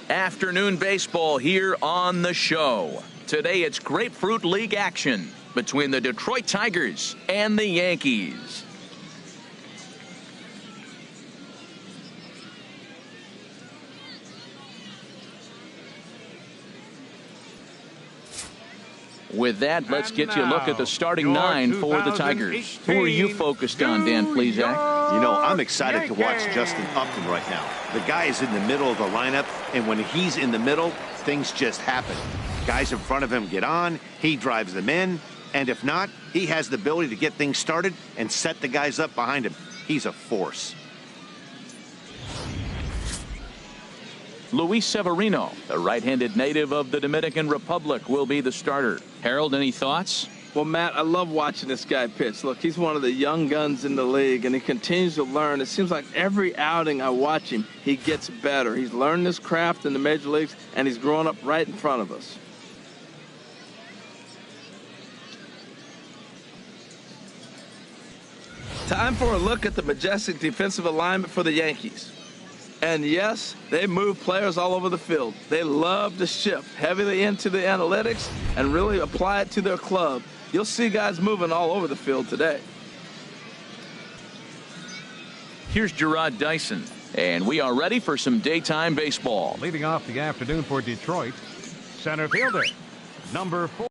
Afternoon baseball here on the show. Today it's Grapefruit League action between the Detroit Tigers and the Yankees. With that, let's get you a look at the starting nine for the Tigers. Who are you focused on, Dan Plesac? You know, I'm excited to watch Justin Upton right now. The guy is in the middle of the lineup, and when he's in the middle, things just happen. Guys in front of him get on, he drives them in, and if not, he has the ability to get things started and set the guys up behind him. He's a force. Luis Severino, the right-handed native of the Dominican Republic, will be the starter. Harold, any thoughts? Well, Matt, I love watching this guy pitch. Look, he's one of the young guns in the league, and he continues to learn. It seems like every outing I watch him, he gets better. He's learned this craft in the major leagues, and he's growing up right in front of us. Time for a look at the majestic defensive alignment for the Yankees. And yes, they move players all over the field. They love to shift heavily into the analytics and really apply it to their club. You'll see guys moving all over the field today. Here's Gerard Dyson, and we are ready for some daytime baseball. Leading off the afternoon for Detroit, center fielder, number 4.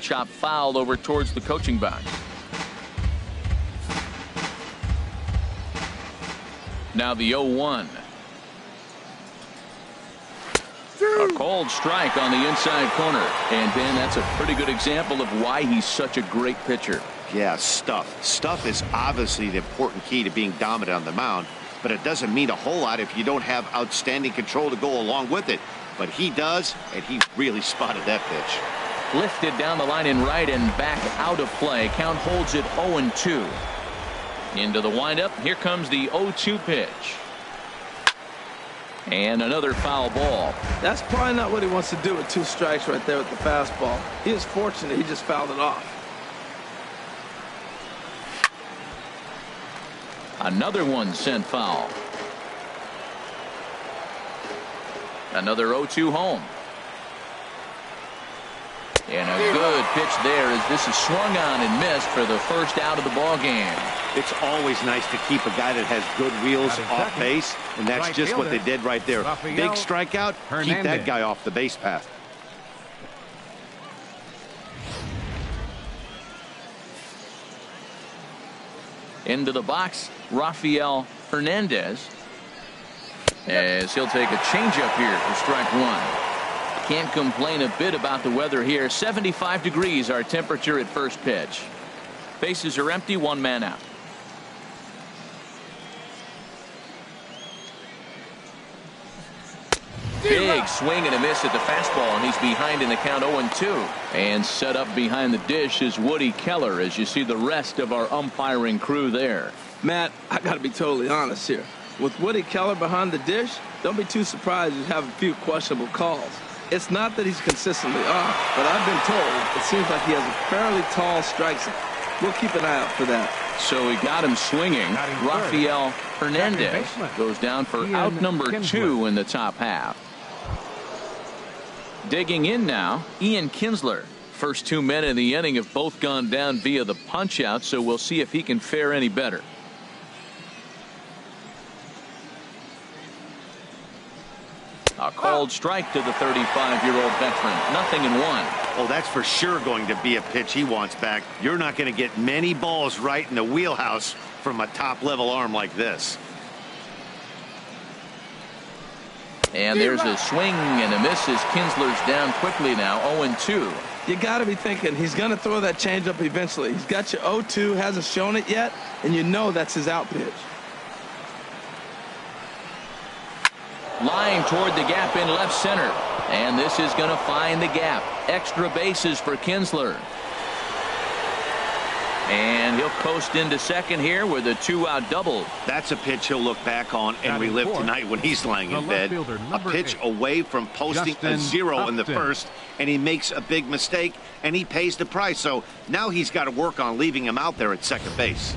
Chop foul over towards the coaching box. Now the 0-1. A cold strike on the inside corner. And Ben, that's a pretty good example of why he's such a great pitcher. Yeah, stuff. Stuff is obviously the important key to being dominant on the mound, but it doesn't mean a whole lot if you don't have outstanding control to go along with it. But he does, and he really spotted that pitch. Lifted down the line in right and back out of play. Count holds it 0-2. Into the windup. Here comes the 0-2 pitch. And another foul ball. That's probably not what he wants to do with 2 strikes right there with the fastball. He was fortunate he just fouled it off. Another one sent foul. Another 0-2 home. And a good pitch there as this is swung on and missed for the first out of the ball game. It's always nice to keep a guy that has good wheels off base, and that's just what they did right there. Big strikeout, keep that guy off the base path. Into the box, Rafael Hernandez. as he'll take a changeup here for strike one. Can't complain a bit about the weather here. 75 degrees our temperature at first pitch. Bases are empty, one man out. Big swing and a miss at the fastball, and he's behind in the count 0-2. And set up behind the dish is Woody Keller as you see the rest of our umpiring crew there. Matt, I got to be totally honest here. With Woody Keller behind the dish, don't be too surprised you have a few questionable calls. It's not that he's consistently off, but I've been told it seems like he has a fairly tall strike zone. We'll keep an eye out for that. So we got him swinging. Rafael Hernandez goes down for out number 2 in the top half. Digging in now, Ian Kinsler. First 2 men in the inning have both gone down via the punch out, so we'll see if he can fare any better. A called strike to the 35-year-old veteran. Nothing in one. Well, that's for sure going to be a pitch he wants back. You're not going to get many balls right in the wheelhouse from a top-level arm like this. And there's a swing and a miss as Kinsler's down quickly now, 0-2. You got to be thinking he's going to throw that changeup eventually. He's got you 0-2, hasn't shown it yet, and you know that's his out pitch. Line toward the gap in left center. And this is going to find the gap. Extra bases for Kinsler. And he'll coast into second here with a 2-out double. That's a pitch he'll look back on and relive tonight when he's lying in bed. A pitch away from posting a 0 in the first, and he makes a big mistake, and he pays the price. So now he's got to work on leaving him out there at second base.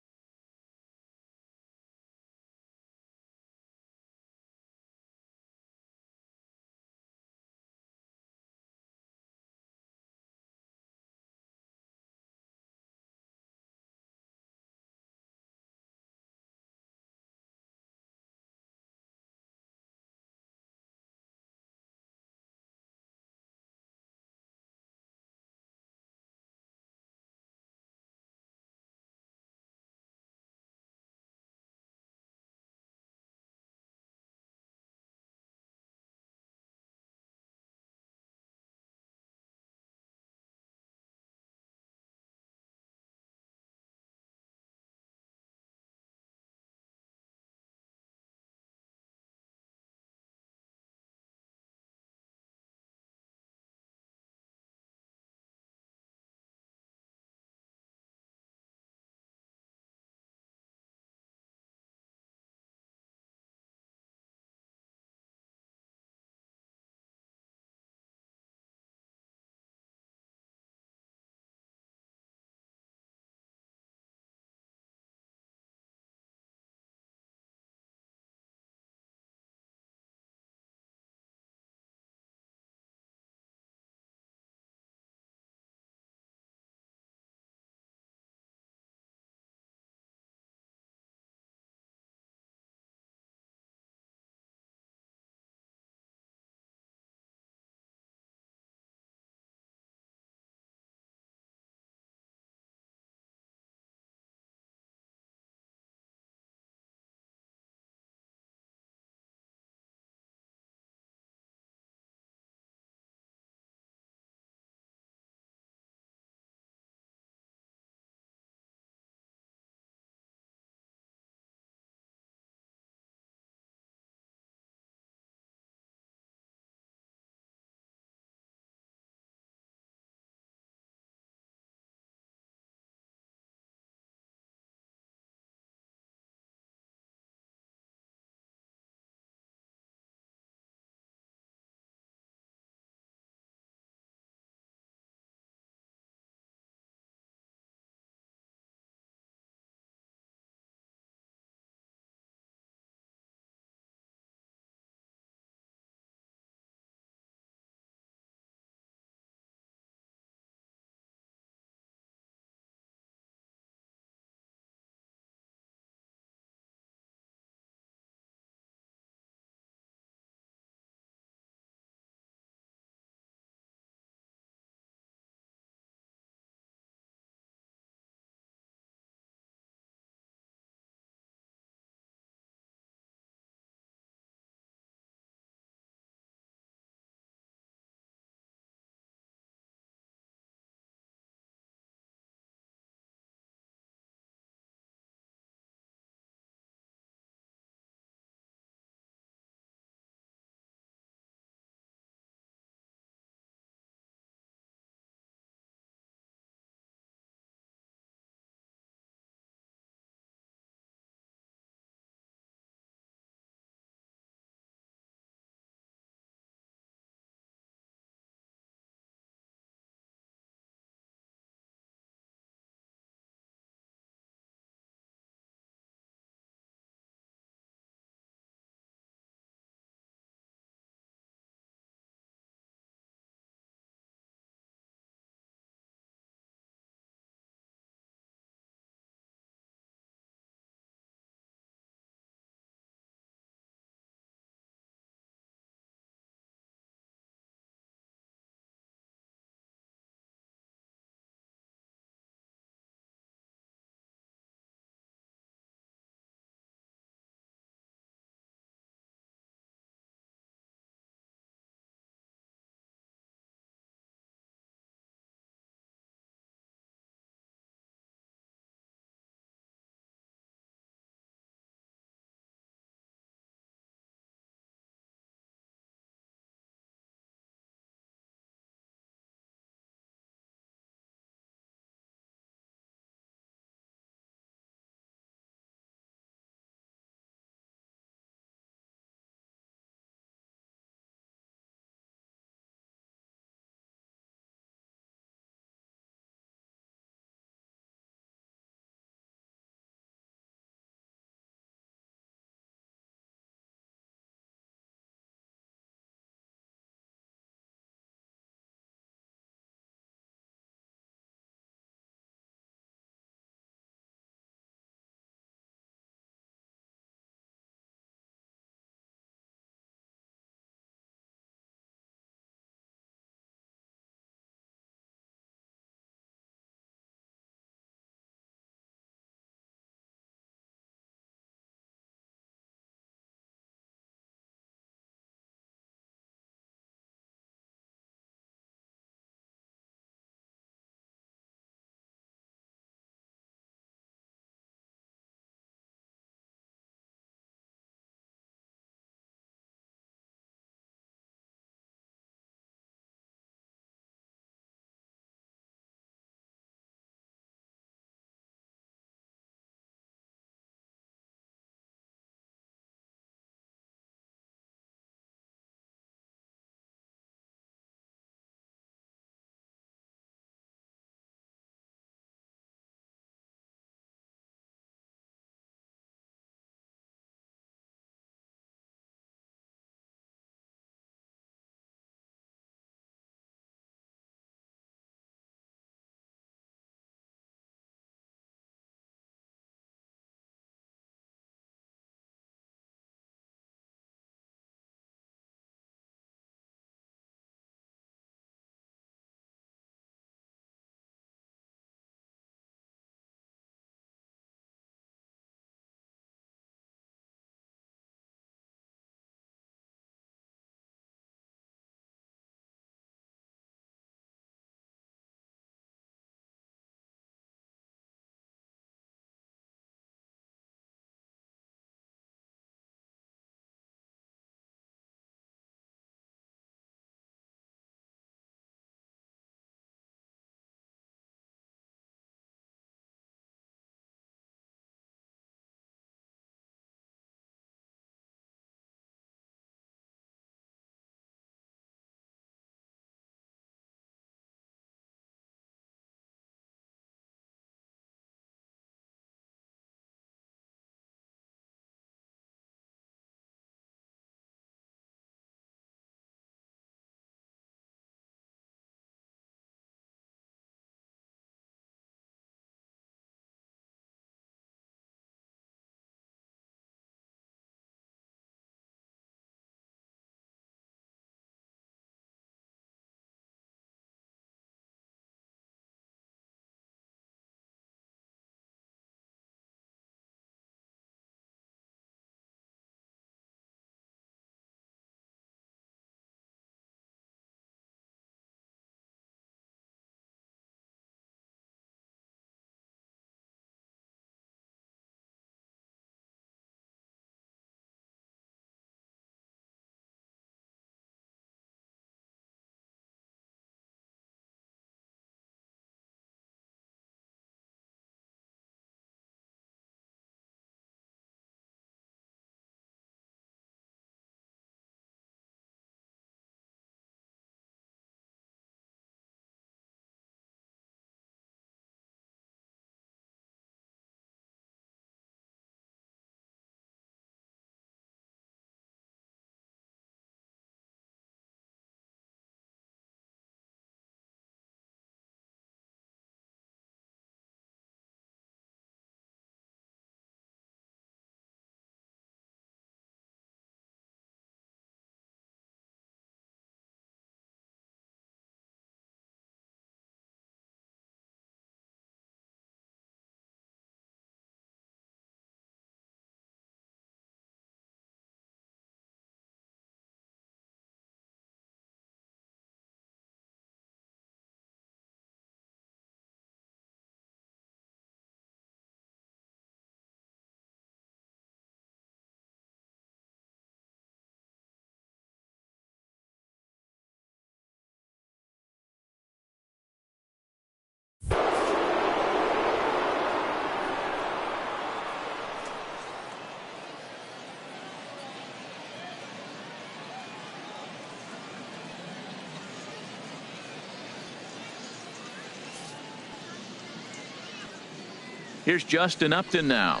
Here's Justin Upton now.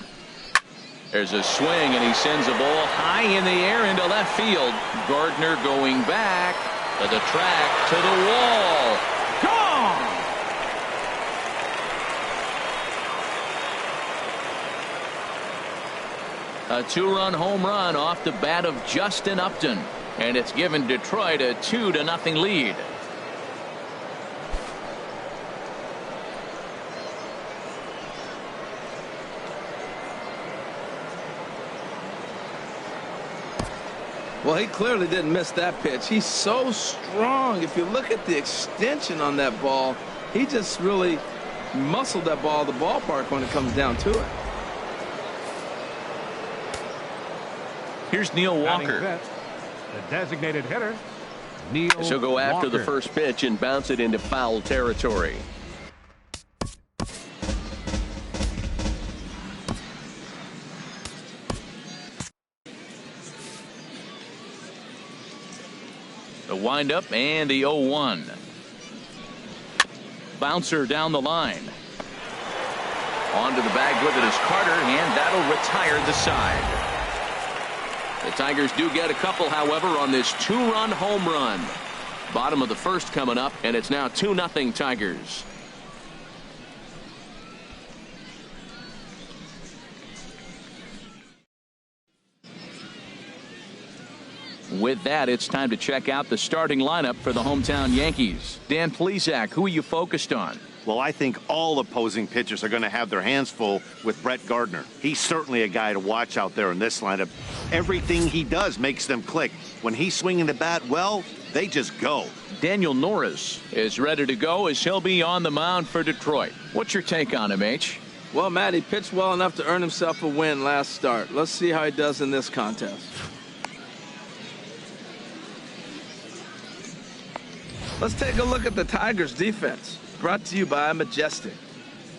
There's a swing, and he sends a ball high in the air into left field. Gardner going back to the track, to the wall. Gone! A two-run home run off the bat of Justin Upton, and it's given Detroit a 2-0 lead. Well, he clearly didn't miss that pitch. He's so strong. If you look at the extension on that ball, he just really muscled that ball to the ballpark when it comes down to it. Here's Neil Walker. The designated hitter, Neil She'll go after Walker. the first pitch and bounce it into foul territory. The windup and the 0-1. Bouncer down the line. Onto the bag with it is Carter, and that'll retire the side. The Tigers do get a couple, however, on this two-run home run. Bottom of the first coming up, and it's now 2-0 Tigers. With that, it's time to check out the starting lineup for the hometown Yankees. Dan Plesac, who are you focused on? Well, I think all opposing pitchers are going to have their hands full with Brett Gardner. He's certainly a guy to watch out there in this lineup. Everything he does makes them click. When he's swinging the bat well, they just go. Daniel Norris is ready to go as he'll be on the mound for Detroit. What's your take on him, H? Well, Matt, he pitched well enough to earn himself a win last start. Let's see how he does in this contest. Let's take a look at the Tigers' defense. Brought to you by Majestic.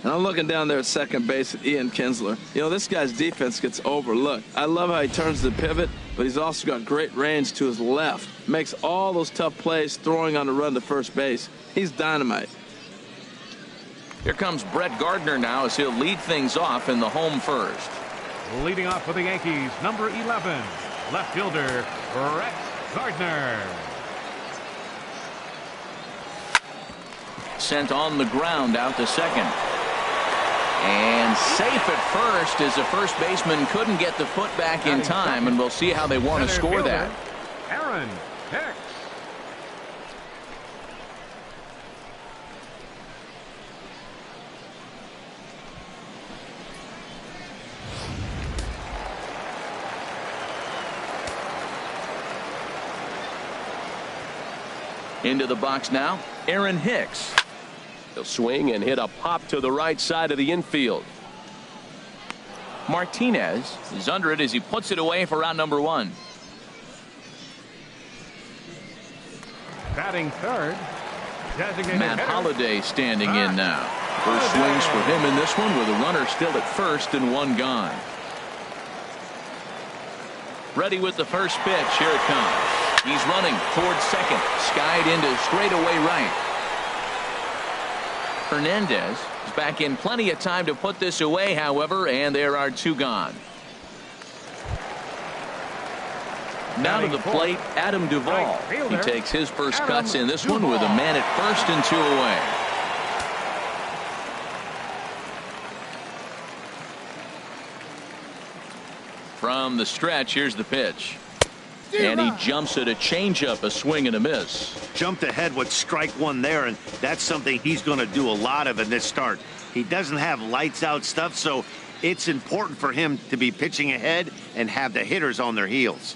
And I'm looking down there at second base at Ian Kinsler. You know, this guy's defense gets overlooked. I love how he turns the pivot, but he's also got great range to his left. Makes all those tough plays throwing on the run to first base. He's dynamite. Here comes Brett Gardner now as he'll lead things off in the home first. Leading off for the Yankees, number 11, left fielder, Brett Gardner. Sent on the ground out to second. And safe at first as the first baseman couldn't get the foot back in time, and we'll see how they want to score that. Aaron Hicks. Into the box now, Aaron Hicks. He'll swing and hit a pop to the right side of the infield. Martinez is under it as he puts it away for out number 1. Batting third, designated Matt hitter, Holliday standing in now. First swings for him in this one with a runner still at first and 1 gone. Ready with the first pitch. Here it comes. He's running towards second. Skied into straightaway right. Hernandez is back in plenty of time to put this away, however, and there are 2 gone. Now to the plate, Adam Duvall. He takes his first cuts in this one with a man at first and 2 away. From the stretch, here's the pitch. And he jumps at a changeup, a swing and a miss. Jumped ahead with strike 1 there, and that's something he's going to do a lot of in this start. He doesn't have lights out stuff, so it's important for him to be pitching ahead and have the hitters on their heels.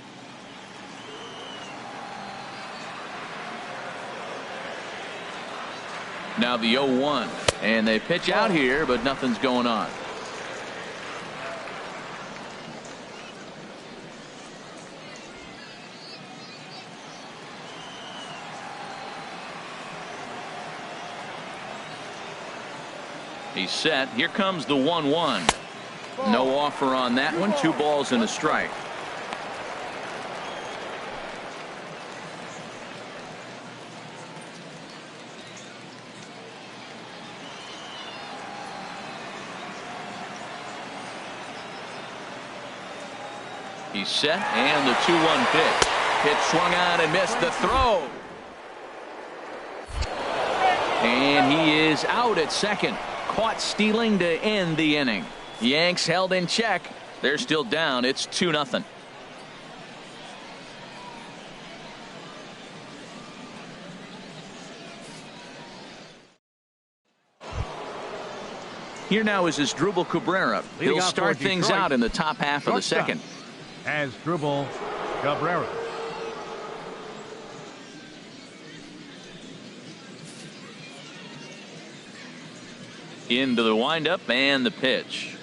Now the 0-1, and they pitch out here, but nothing's going on. He's set. Here comes the 1-1. No offer on that one. 2 balls and a strike. He's set, and the 2-1 pitch. Pitch swung on and missed the throw. And he is out at second. Caught stealing to end the inning. Yanks held in check. They're still down. It's 2-0. Here now is Asdrubal Cabrera. He'll start things out in the top half of the second. Asdrubal Cabrera. Into the windup and the pitch.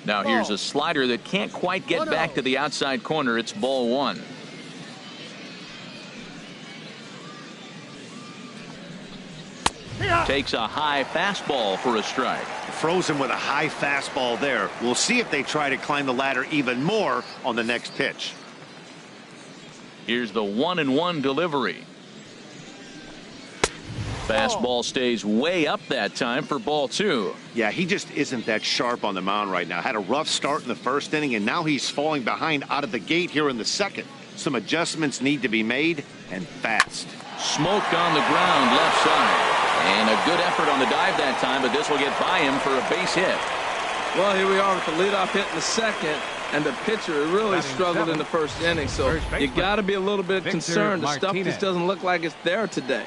Now here's a slider that can't quite get back to the outside corner. It's ball one. Takes a high fastball for a strike. Frozen with a high fastball there. We'll see if they try to climb the ladder even more on the next pitch. Here's the 1-1 delivery. Fastball stays way up that time for ball two. Yeah, he just isn't that sharp on the mound right now. Had a rough start in the first inning, and now he's falling behind out of the gate here in the second. Some adjustments need to be made, and fast. Smoked on the ground left side. And a good effort on the dive that time, but this will get by him for a base hit. Well, here we are with the leadoff hit in the second, and the pitcher really struggled in the first inning. So you got to be a little bit concerned. The stuff just doesn't look like it's there today.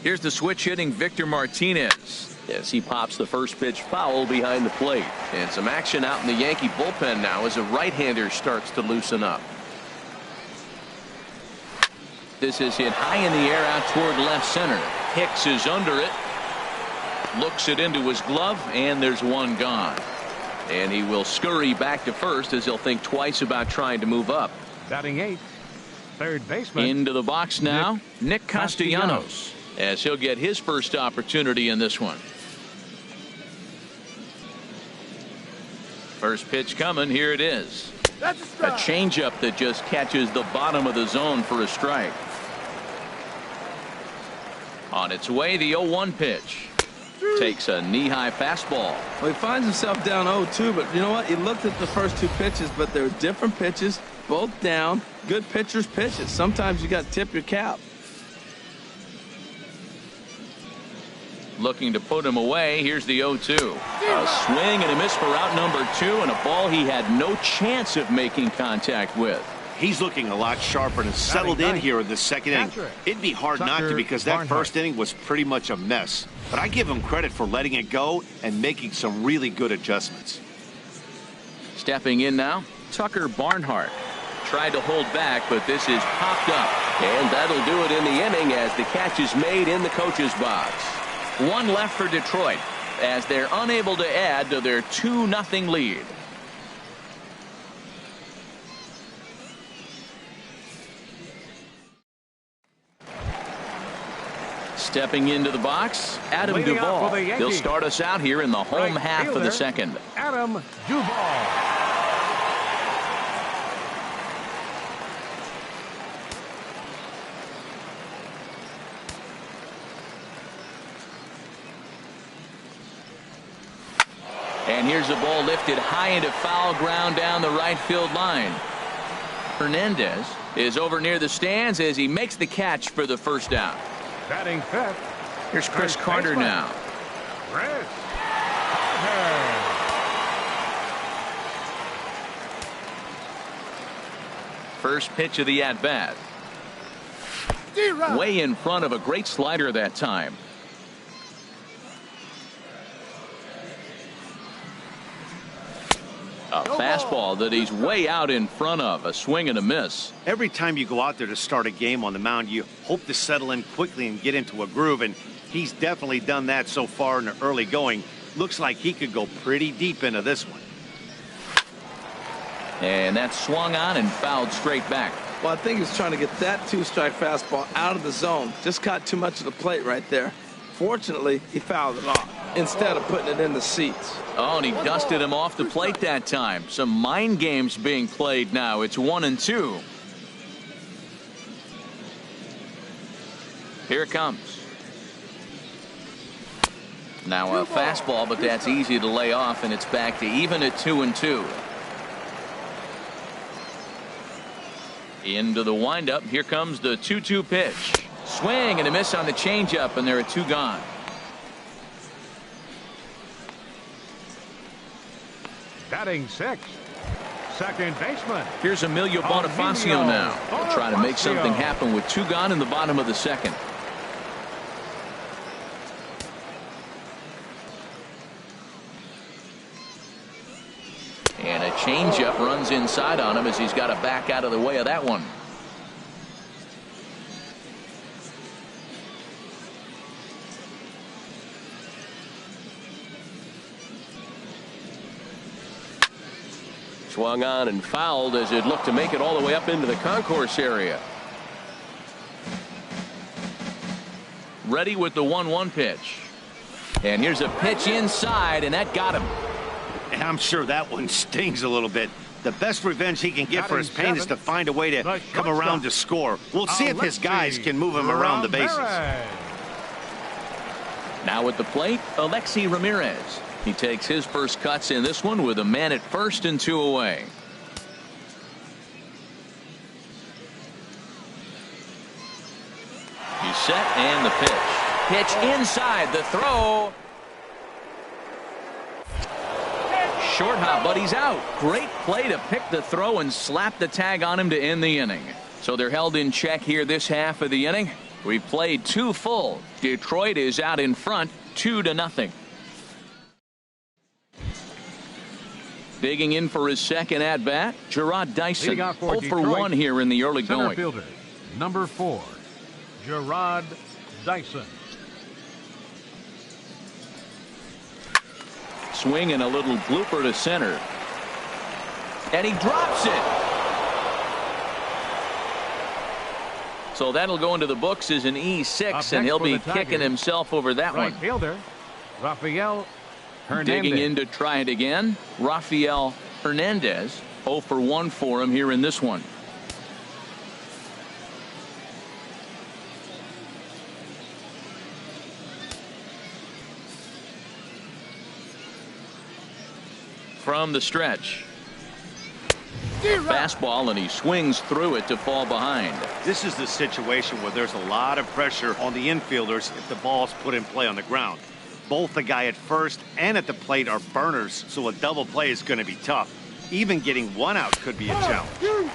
Here's the switch hitting Victor Martinez. Yes, he pops the first pitch foul behind the plate. And some action out in the Yankee bullpen now as a right-hander starts to loosen up. This is hit high in the air out toward left center. Hicks is under it. Looks it into his glove, and there's one gone. And he will scurry back to first as he'll think twice about trying to move up. Batting eighth, third baseman. Into the box now, Nick Castellanos, as he'll get his first opportunity in this one. First pitch coming. Here it is. That's a strike. A changeup that just catches the bottom of the zone for a strike. On its way, the 0-1 pitch. Takes a knee-high fastball. Well, he finds himself down 0-2, but you know what? He looked at the first two pitches, but they're different pitches, both down. Good pitchers pitches. Sometimes you got to tip your cap. Looking to put him away. Here's the 0-2. A swing and a miss for out number 2, and a ball he had no chance of making contact with. He's looking a lot sharper and settled in here in the second inning. It'd be hard not to, because that first inning was pretty much a mess. But I give him credit for letting it go and making some really good adjustments. Stepping in now, Tucker Barnhart. Tried to hold back, but this is popped up. And that'll do it in the inning as the catch is made in the coach's box. One left for Detroit as they're unable to add to their 2-0 lead. Stepping into the box, Adam Duvall. He'll start us out here in the home half of the second. Adam Duvall. And here's the ball lifted high into foul ground down the right field line. Hernandez is over near the stands as he makes the catch for the first down. Batting fifth. Here's Chris Carter now. Chris Carter. First pitch of the at-bat. Way in front of a great slider that time. A fastball that he's way out in front of. A swing and a miss. Every time you go out there to start a game on the mound, you hope to settle in quickly and get into a groove, and he's definitely done that so far in the early going. Looks like he could go pretty deep into this one. And that swung on and fouled straight back. Well, I think he's trying to get that two-strike fastball out of the zone. Just caught too much of the plate right there. Fortunately, he fouled it off instead of putting it in the seats. Oh, and he dusted him off the plate that time. Some mind games being played now. It's 1-2. Here it comes. Now a fastball, but that's easy to lay off, and it's back to even at 2-2. Into the windup. Here comes the 2-2 pitch. Swing and a miss on the changeup, and there are 2 gone. Batting sixth, second baseman. Here's Emilio Bonifacio now. They'll try to make something happen with 2 gone in the bottom of the second. And a changeup runs inside on him as he's got to back out of the way of that one. Swung on and fouled as it looked to make it all the way up into the concourse area. Ready with the 1-1 pitch. And here's a pitch inside, and that got him. And I'm sure that one stings a little bit. The best revenge he can get for his pain is to find a way to come around to score. We'll see if his guys can move him around the bases. Now at the plate, Alexi Ramirez. He takes his first cuts in this one with a man at first and 2 away. He's set and the pitch. Pitch inside, the throw. Short hop, but he's out. Great play to pick the throw and slap the tag on him to end the inning. So they're held in check here this half of the inning. We've played 2 full. Detroit is out in front 2-0. Digging in for his second at bat, Gerard Dyson. 0 for 1 here in the early going. Fielder, number 4, Gerard Dyson. Swing and a little blooper to center. And he drops it. So that'll go into the books as an E6, and he'll be kicking himself over that one. Right fielder, Rafael Hernandez. Digging in to try it again, Rafael Hernandez. 0 for 1 for him here in this one. From the stretch. Fastball, and he swings through it to fall behind. This is the situation where there's a lot of pressure on the infielders if the ball's put in play on the ground. Both the guy at first and at the plate are burners, so a double play is going to be tough. Even getting 1 out could be a challenge.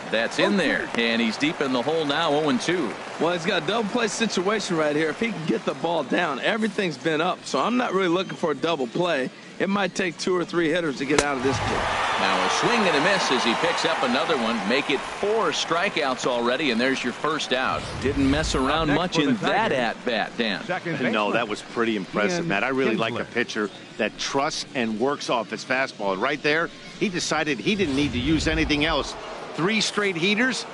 That's in there, and he's deep in the hole now, 0-2. Well, he's got a double play situation right here. If he can get the ball down, everything's been up, so I'm not really looking for a double play. It might take 2 or 3 hitters to get out of this pitch. Now a swing and a miss as he picks up another one. Make it 4 strikeouts already, and there's your first out. Didn't mess around much in that at-bat, Dan. No, that was pretty impressive, Matt. I really like a pitcher that trusts and works off his fastball. And right there, he decided he didn't need to use anything else. 3 straight heaters.